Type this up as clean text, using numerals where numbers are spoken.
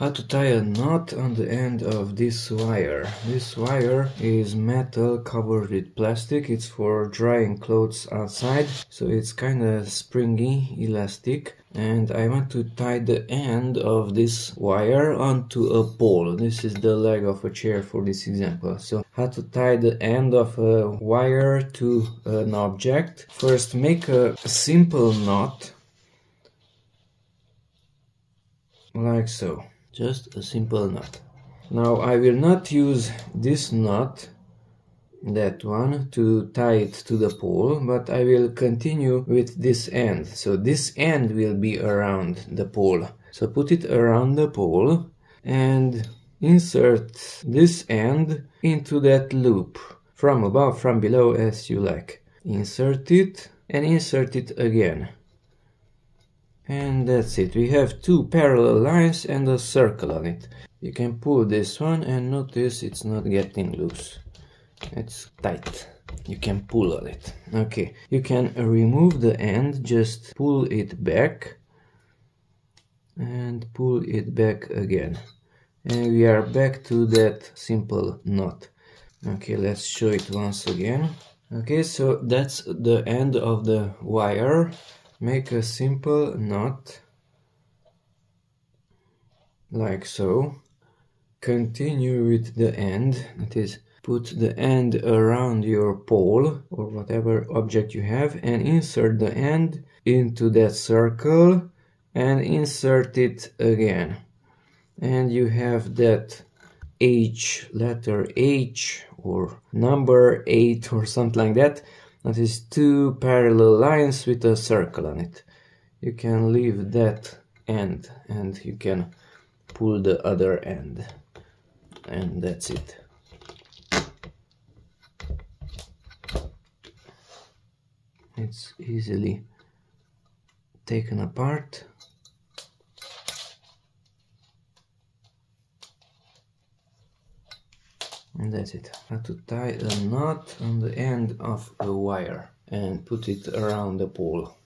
How to tie a knot on the end of this wire. This wire is metal covered with plastic. It's for drying clothes outside, so it's kind of springy, elastic. And I want to tie the end of this wire onto a pole. This is the leg of a chair for this example. So how to tie the end of a wire to an object. First, make a simple knot, like so. Just a simple knot. Now I will not use this knot, that one, to tie it to the pole, but I will continue with this end. So this end will be around the pole. So put it around the pole and insert this end into that loop, from above, from below, as you like. Insert it and insert it again. And that's it. We have two parallel lines and a circle on it. You can pull this one and notice it's not getting loose. It's tight. You can pull on it. Okay, you can remove the end, just pull it back and pull it back again. And we are back to that simple knot. Okay, let's show it once again. Okay, so that's the end of the wire. Make a simple knot, like so. Continue with the end, that is, put the end around your pole or whatever object you have and insert the end into that circle and insert it again. And you have that H, letter H or number 8 or something like that. That is two parallel lines with a circle on it. You can leave that end and you can pull the other end. And that's it. It's easily taken apart. And that's it. How to tie a knot on the end of a wire and put it around the pole.